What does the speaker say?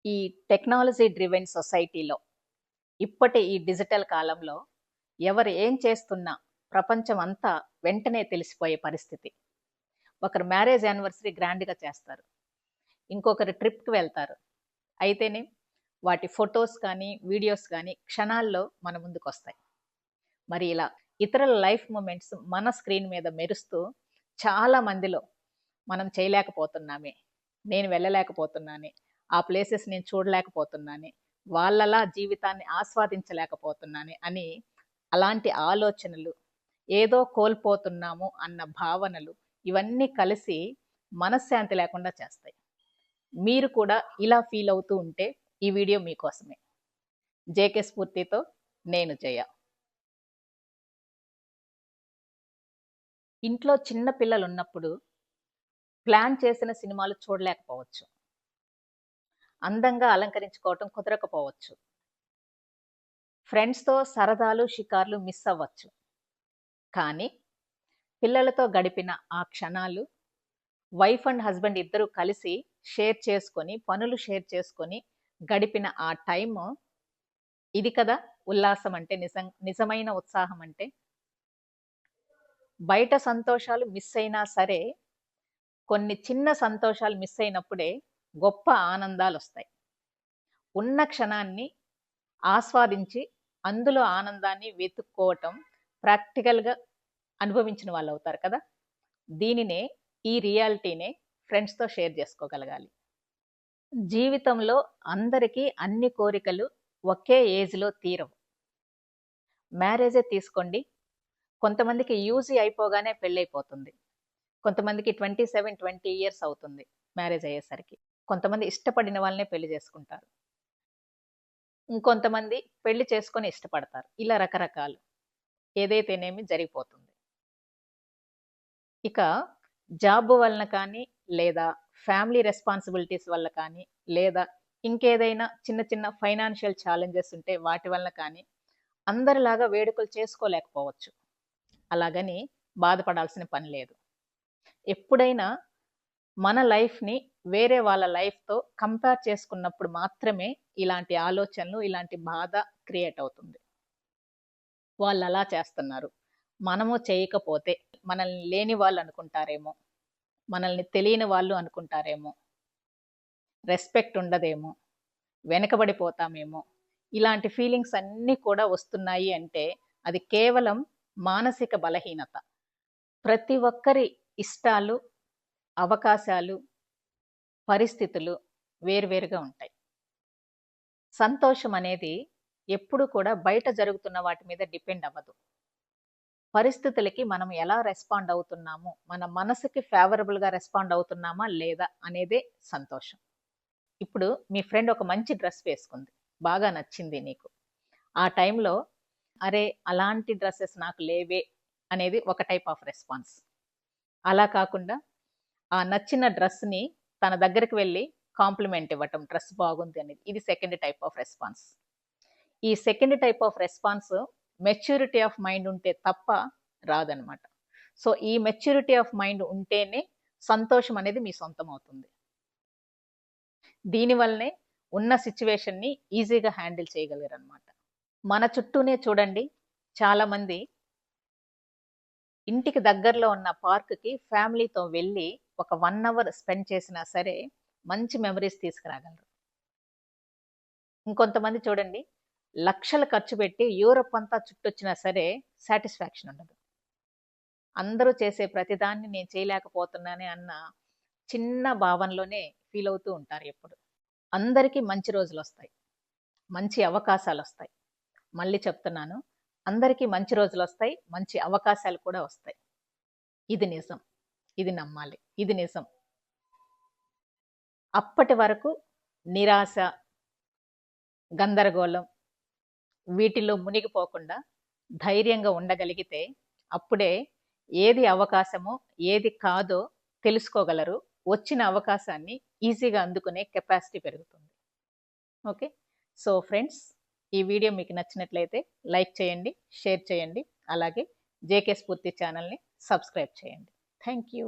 ఈ technology driven సొసైటీలో ఇప్పటి ఈ డిజిటల్ కాలంలో ఎవరు ఏం చేస్తున్నా ప్రపంచం అంతా వెంటనే తెలిసిపోయే పరిస్థితి. ఒకరు మ్యారేజ్ యానివర్సరీ గ్రాండ్‌గా చేస్తారు. ఇంకొకరు ట్రిప్‌కి వెళ్తారు. అయితేనే వాటి ఫోటోస్ కానీ, వీడియోస్ కానీ క్షణాల్లో మన ముందుకొస్తాయి. మరి ఇలా ఇతరుల లైఫ్ మొమెంట్స్ మన స్క్రీన్ మీద మెరుస్తూ చాలా మందిలో మనం చేయలేకపోతున్నామే, నేను వెళ్ళలేకపోతున్నానే, ఆ ప్లేసెస్ నేను చూడలేకపోతున్నానే, వాళ్ళలా జీవితాన్ని ఆస్వాదించలేకపోతున్నానే అని అలాంటి ఆలోచనలు, ఏదో కోల్పోతున్నాము అన్న భావనలు ఇవన్నీ కలిసి మనశ్శాంతి లేకుండా చేస్తాయి. మీరు కూడా ఇలా ఫీల్ అవుతూ ఉంటే ఈ వీడియో మీకోసమే. జేకే స్ఫూర్తితో నేను జయ. ఇంట్లో చిన్న పిల్లలున్నప్పుడు ప్లాన్ చేసిన సినిమాలు చూడలేకపోవచ్చు. అందంగా అలంకరించుకోవటం కుదరకపోవచ్చు. ఫ్రెండ్స్‌తో సరదాలు, షికార్లు మిస్ అవ్వచ్చు. కానీ పిల్లలతో గడిపిన ఆ క్షణాలు, వైఫ్ అండ్ హస్బెండ్ ఇద్దరూ కలిసి షేర్ చేసుకొని, పనులు షేర్ చేసుకొని గడిపిన ఆ టైము, ఇది కదా ఉల్లాసం అంటే, నిజమైన ఉత్సాహం అంటే. బయట సంతోషాలు మిస్ అయినా సరే, కొన్ని చిన్న సంతోషాలు మిస్ అయినప్పుడే గొప్ప ఆనందాలొస్తాయి. ఉన్న క్షణాన్ని ఆస్వాదించి, అందులో ఆనందాన్ని వెతుక్కోవటం ప్రాక్టికల్‌గా అనుభవించిన వాళ్ళవుతారు కదా! దీనినే, ఈ రియాలిటీనే ఫ్రెండ్స్‌తో షేర్ చేసుకోగలగాలి. జీవితంలో అందరికీ అన్ని కోరికలు ఒకే ఏజ్‌లో తీరవు. మ్యారేజే తీసుకోండి. కొంతమందికి యూజీ అయిపోగానే పెళ్ళైపోతుంది. కొంతమందికి 27, 20 ఇయర్స్ అవుతుంది మ్యారేజ్ అయ్యేసరికి. కొంతమంది ఇష్టపడిన వాళ్ళనే పెళ్లి చేసుకుంటారు. ఇంకొంతమంది పెళ్లి చేసుకొని ఇష్టపడతారు. ఇలా రకరకాలు. ఏదైతేనేమి జరిగిపోతుంది. ఇక జాబ్ వలన కానీ, లేదా ఫ్యామిలీ రెస్పాన్సిబిలిటీస్ వల్ల కానీ, లేదా ఇంకేదైనా చిన్న చిన్న ఫైనాన్షియల్ ఛాలెంజెస్ ఉంటే వాటి వలన కానీ, అందరిలాగా వేడుకలు చేసుకోలేకపోవచ్చు. అలాగని బాధపడాల్సిన పని లేదు. ఎప్పుడైనా మన లైఫ్‌ని వేరే వాళ్ళ లైఫ్‌తో కంపేర్ చేసుకున్నప్పుడు మాత్రమే ఇలాంటి ఆలోచనలు, ఇలాంటి బాధ క్రియేట్ అవుతుంది. వాళ్ళలా చేస్తున్నారు, మనము చేయకపోతే మనల్ని లేని వాళ్ళు అనుకుంటారేమో, మనల్ని తెలియని వాళ్ళు అనుకుంటారేమో, రెస్పెక్ట్ ఉండదేమో, వెనకబడిపోతామేమో, ఇలాంటి ఫీలింగ్స్ అన్నీ కూడా వస్తున్నాయి అంటే అది కేవలం మానసిక బలహీనత. ప్రతి ఒక్కరి ఇష్టాలు, అవకాశాలు, పరిస్థితులు వేరువేరుగా ఉంటాయి. సంతోషం అనేది ఎప్పుడూ కూడా బయట జరుగుతున్న వాటి మీద డిపెండ్ అవ్వదు. పరిస్థితులకి మనం ఎలా రెస్పాండ్ అవుతున్నాము, మన మనసుకి ఫేవరబుల్‌గా రెస్పాండ్ అవుతున్నామా లేదా అనేదే సంతోషం. ఇప్పుడు మీ ఫ్రెండ్ ఒక మంచి డ్రెస్ వేసుకుంది. బాగా నచ్చింది నీకు. ఆ టైంలో అరే! అలాంటి డ్రెసెస్ నాకు లేవే అనేది ఒక టైప్ ఆఫ్ రెస్పాన్స్. అలా కాకుండా ఆ నచ్చిన డ్రెస్‌ని తన దగ్గరికి వెళ్లి కాంప్లిమెంట్ ఇవ్వటం, డ్రెస్ బాగుంది అనేది. ఇది సెకండ్ టైప్ ఆఫ్ రెస్పాన్స్. ఈ second type of response maturity of mind ఉంటే తప్ప రాదనమాట. సో, ఈ మెచ్యూరిటీ ఆఫ్ మైండ్ ఉంటేనే సంతోషం అనేది మీ సొంతం అవుతుంది. దీనివల్లనే ఉన్న సిట్యుయేషన్‌ని ఈజీగా హ్యాండిల్ చేయగలరనమాట. మన చుట్టూనే చూడండి, చాలామంది ఇంటికి దగ్గరలో ఉన్న పార్క్‌కి ఫ్యామిలీతో వెళ్ళి ఒక 1 అవర్ స్పెండ్ చేసినా సరే మంచి మెమోరీస్ తీసుకురాగలరు. ఇంకొంతమంది చూడండి, లక్షలు ఖర్చు పెట్టి యూరప్ అంతా చుట్టొచ్చినా సరే సాటిస్ఫాక్షన్ ఉండదు. అందరూ చేసే ప్రతిదాన్ని నేను చేయలేకపోతున్నానే అన్న చిన్న భావనలోనే ఫీల్ అవుతూ ఉంటారు ఎప్పుడు. అందరికీ మంచి రోజులొస్తాయి. మంచి అవకాశాలొస్తాయి. మళ్ళీ చెప్తున్నాను, అందరికీ మంచి రోజులొస్తాయి. మంచి అవకాశాలు కూడా వస్తాయి. ఇది నిజం. ఇది నమ్మాలి. ఇది నిజం. అప్పటి వరకు నిరాశ, గందరగోళం వీటిలో మునిగిపోకుండా ధైర్యంగా ఉండగలిగితే అప్పుడే ఏది అవకాశమో, ఏది కాదో తెలుసుకోగలరు. వచ్చిన అవకాశాన్ని ఈజీగా అందుకునే కెపాసిటీ పెరుగుతుంది. ఓకే. సో ఫ్రెండ్స్, ఈ వీడియో మీకు నచ్చినట్లయితే లైక్ చేయండి, షేర్ చేయండి. అలాగే జేకే స్ఫూర్తి ఛానల్‌ని సబ్స్క్రైబ్ చేయండి. Thank you.